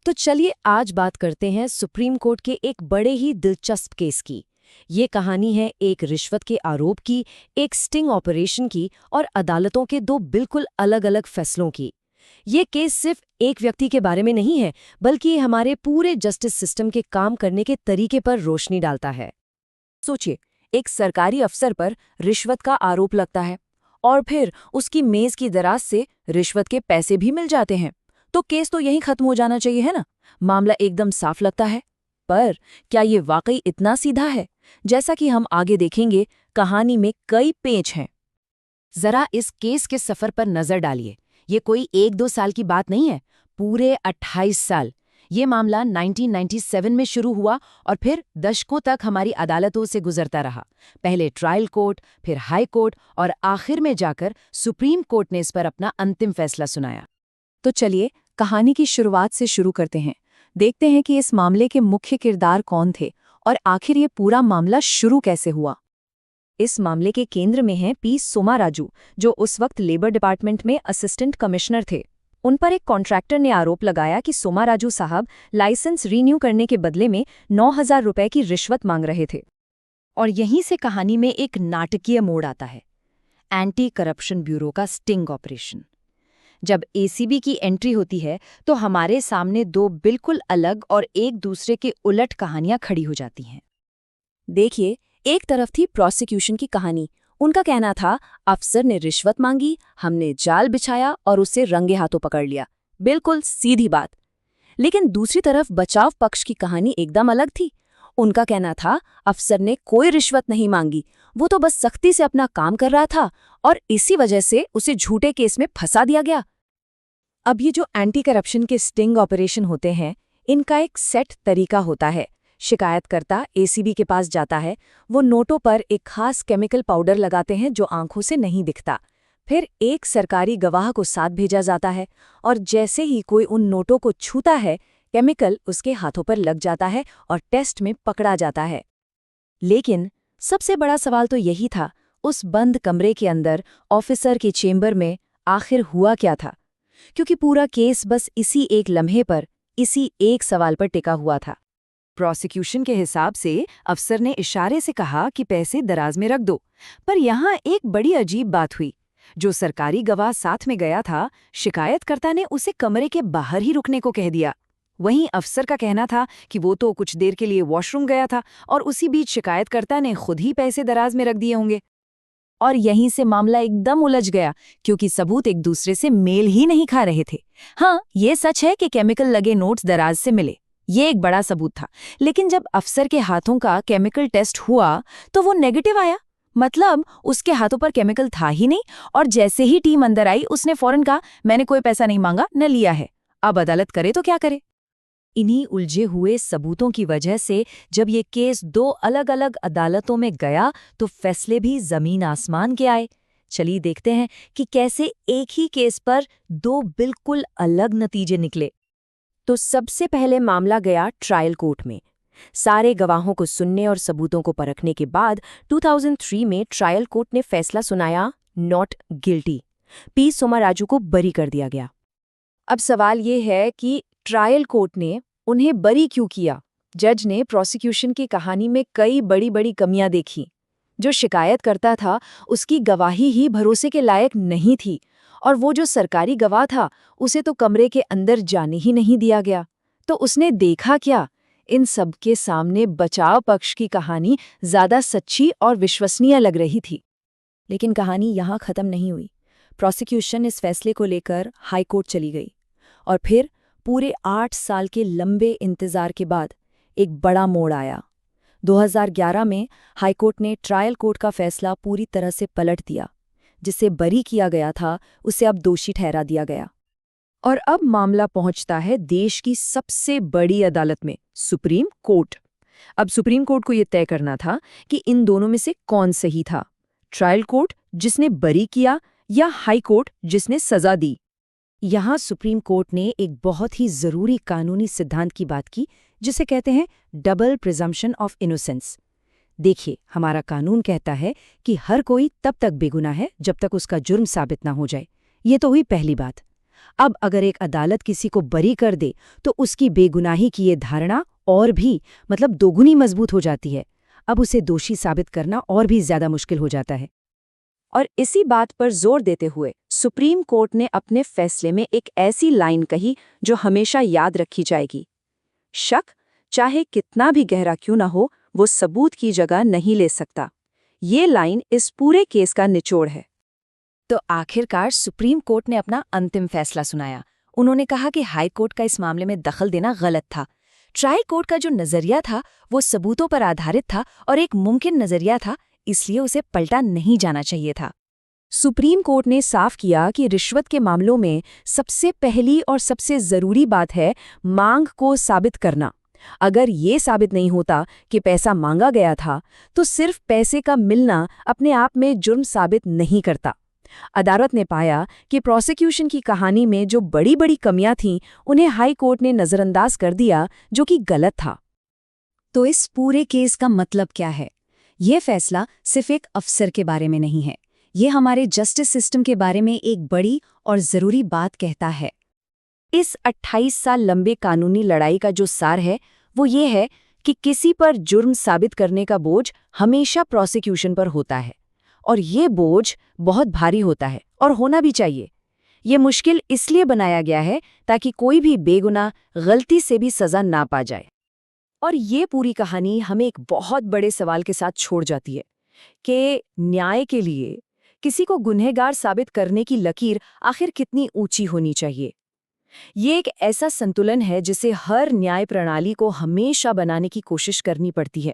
तो चलिए आज बात करते हैं सुप्रीम कोर्ट के एक बड़े ही दिलचस्प केस की। ये कहानी है एक रिश्वत के आरोप की, एक स्टिंग ऑपरेशन की और अदालतों के दो बिल्कुल अलग-अलग फैसलों की। ये केस सिर्फ एक व्यक्ति के बारे में नहीं है, बल्कि ये हमारे पूरे जस्टिस सिस्टम के काम करने के तरीके पर रोशनी डालता है। सोचिए, एक सरकारी अफसर पर रिश्वत का आरोप लगता है और फिर उसकी मेज की दराज से रिश्वत के पैसे भी मिल जाते हैं। तो केस तो यहीं खत्म हो जाना चाहिए, है ना? मामला एकदम साफ लगता है। पर क्या ये वाकई इतना सीधा है? जैसा कि हम आगे देखेंगे, कहानी में कई पेच हैं। जरा इस केस के सफर पर नजर डालिए। ये कोई 1-2 साल की बात नहीं है, पूरे 28 साल। ये मामला 1997 में शुरू हुआ और फिर दशकों तक हमारी अदालतों से गुजरता रहा। पहले ट्रायल कोर्ट, फिर हाई कोर्ट और आखिर में जाकर सुप्रीम कोर्ट ने इस पर अपना अंतिम फैसला सुनाया। तो चलिए कहानी की शुरुआत से शुरू करते हैं। देखते हैं कि इस मामले के मुख्य किरदार कौन थे और आखिर ये पूरा मामला शुरू कैसे हुआ। इस मामले के केंद्र में हैं पी सोमाराजू, जो उस वक्त लेबर डिपार्टमेंट में असिस्टेंट कमिश्नर थे। उन पर एक कॉन्ट्रैक्टर ने आरोप लगाया कि सोमाराजू साहब लाइसेंस रीन्यू करने के बदले में 9,000 रुपए की रिश्वत मांग रहे थे। और यहीं से कहानी में एक नाटकीय मोड़ आता है। एंटी करप्शन ब्यूरो का स्टिंग ऑपरेशन। जब एसीबी की एंट्री होती है तो हमारे सामने दो बिल्कुल अलग और एक दूसरे के उलट कहानियां खड़ी हो जाती हैं। देखिए, एक तरफ थी प्रोसिक्यूशन की कहानी। उनका कहना था, अफसर ने रिश्वत मांगी, हमने जाल बिछाया और उसे रंगे हाथों पकड़ लिया। बिल्कुल सीधी बात। लेकिन दूसरी तरफ बचाव पक्ष की कहानी एकदम अलग थी। उनका कहना था, अफसर ने कोई रिश्वत नहीं मांगी, वो तो बस सख्ती से अपना काम कर रहा था और इसी वजह से उसे झूठे केस में फंसा दिया गया। अब ये जो एंटी करप्शन के स्टिंग ऑपरेशन होते हैं, इनका एक सेट तरीका होता है। शिकायतकर्ता एसीबी के पास जाता है, वो नोटों पर एक खास केमिकल पाउडर लगाते हैं जो आंखों से नहीं दिखता। फिर एक सरकारी गवाह को साथ भेजा जाता है और जैसे ही कोई उन नोटों को छूता है, केमिकल उसके हाथों पर लग जाता है और टेस्ट में पकड़ा जाता है। लेकिन सबसे बड़ा सवाल तो यही था, उस बंद कमरे के अंदर ऑफिसर के चेंबर में आखिर हुआ क्या था? क्योंकि पूरा केस बस इसी एक लम्हे पर, इसी एक सवाल पर टिका हुआ था। प्रोसिक्यूशन के हिसाब से अफसर ने इशारे से कहा कि पैसे दराज में रख दो, पर यहाँ एक बड़ी अजीब बात हुई। जो सरकारी गवाह साथ में गया था, शिकायतकर्ता ने उसे कमरे के बाहर ही रुकने को कह दिया। वहीं अफसर का कहना था कि वो तो कुछ देर के लिए वॉशरूम गया था और उसी बीच शिकायतकर्ता ने खुद ही पैसे दराज में रख दिए होंगे। और यहीं से मामला एकदम उलझ गया, क्योंकि सबूत एक दूसरे से मेल ही नहीं खा रहे थे। हाँ, ये सच है कि केमिकल लगे नोट्स दराज से मिले, ये एक बड़ा सबूत था। लेकिन जब अफसर के हाथों का केमिकल टेस्ट हुआ तो वो नेगेटिव आया। मतलब उसके हाथों पर केमिकल था ही नहीं, और जैसे ही टीम अंदर आई उसने फौरन कहा, मैंने कोई पैसा नहीं मांगा, न लिया है। अब अदालत करे तो क्या करे? इन्हीं उलझे हुए सबूतों की वजह से जब ये केस दो अलग अलग अदालतों में गया तो फैसले भी जमीन आसमान के आए। चलिए देखते हैं कि कैसे एक ही केस पर दो बिल्कुल अलग नतीजे निकले। तो सबसे पहले मामला गया ट्रायल कोर्ट में। सारे गवाहों को सुनने और सबूतों को परखने के बाद 2003 में ट्रायल कोर्ट ने फैसला सुनाया, नॉट गिल्टी। पी सोमाराजू को बरी कर दिया गया। अब सवाल ये है कि ट्रायल कोर्ट ने उन्हें बरी क्यों किया? जज ने प्रोसिक्यूशन की कहानी में कई बड़ी बड़ी कमियां देखी। जो शिकायत करता था उसकी गवाही ही भरोसे के लायक नहीं थी, और वो जो सरकारी गवाह था उसे तो कमरे के अंदर जाने ही नहीं दिया गया। तो उसने देखा क्या? इन सब के सामने बचाव पक्ष की कहानी ज्यादा सच्ची और विश्वसनीय लग रही थी। लेकिन कहानी यहाँ खत्म नहीं हुई। प्रोसिक्यूशन इस फैसले को लेकर हाई कोर्ट चली गई और फिर पूरे 8 साल के लंबे इंतजार के बाद एक बड़ा मोड़ आया। 2011 में हाई कोर्ट ने ट्रायल कोर्ट का फैसला पूरी तरह से पलट दिया। जिसे बरी किया गया था उसे अब दोषी ठहरा दिया गया। और अब मामला पहुंचता है देश की सबसे बड़ी अदालत में, सुप्रीम कोर्ट। अब सुप्रीम कोर्ट को यह तय करना था कि इन दोनों में से कौन सही था, ट्रायल कोर्ट जिसने बरी किया या हाई कोर्ट जिसने सजा दी। यहाँ सुप्रीम कोर्ट ने एक बहुत ही जरूरी कानूनी सिद्धांत की बात की, जिसे कहते हैं डबल प्रिजम्पशन ऑफ इनोसेंस। देखिए, हमारा कानून कहता है कि हर कोई तब तक बेगुनाह है जब तक उसका जुर्म साबित ना हो जाए। ये तो हुई पहली बात। अब अगर एक अदालत किसी को बरी कर दे तो उसकी बेगुनाही की ये धारणा और भी दोगुनी मजबूत हो जाती है। अब उसे दोषी साबित करना और भी ज्यादा मुश्किल हो जाता है। और इसी बात पर जोर देते हुए सुप्रीम कोर्ट ने अपने फैसले में एक ऐसी लाइन कही जो हमेशा याद रखी जाएगी। शक, चाहे कितना भी गहरा क्यों ना हो, वो सबूत की जगह नहीं ले सकता। ये लाइन इस पूरे केस का निचोड़ है। तो आखिरकार सुप्रीम कोर्ट ने अपना अंतिम फैसला सुनाया। उन्होंने कहा कि हाई कोर्ट का इस मामले में दखल देना गलत था। ट्रायल कोर्ट का जो नजरिया था वो सबूतों पर आधारित था और एक मुमकिन नजरिया था, इसलिए उसे पलटा नहीं जाना चाहिए था। सुप्रीम कोर्ट ने साफ किया कि रिश्वत के मामलों में सबसे पहली और सबसे जरूरी बात है मांग को साबित करना। अगर ये साबित नहीं होता कि पैसा मांगा गया था, तो सिर्फ पैसे का मिलना अपने आप में जुर्म साबित नहीं करता। अदालत ने पाया कि प्रोसिक्यूशन की कहानी में जो बड़ी बड़ी कमियां थीं, उन्हें हाई कोर्ट ने नजरअंदाज कर दिया, जो कि गलत था। तो इस पूरे केस का मतलब क्या है? ये फैसला सिर्फ एक अफसर के बारे में नहीं है, ये हमारे जस्टिस सिस्टम के बारे में एक बड़ी और जरूरी बात कहता है। इस 28 साल लंबे कानूनी लड़ाई का जो सार है वो ये है कि किसी पर जुर्म साबित करने का बोझ हमेशा प्रोसिक्यूशन पर होता है, और ये बोझ बहुत भारी होता है और होना भी चाहिए। ये मुश्किल इसलिए बनाया गया है ताकि कोई भी बेगुनाह गलती से भी सजा ना पा जाए। और ये पूरी कहानी हमें एक बहुत बड़े सवाल के साथ छोड़ जाती है कि न्याय के लिए किसी को गुनहगार साबित करने की लकीर आखिर कितनी ऊंची होनी चाहिए। ये एक ऐसा संतुलन है जिसे हर न्याय प्रणाली को हमेशा बनाने की कोशिश करनी पड़ती है।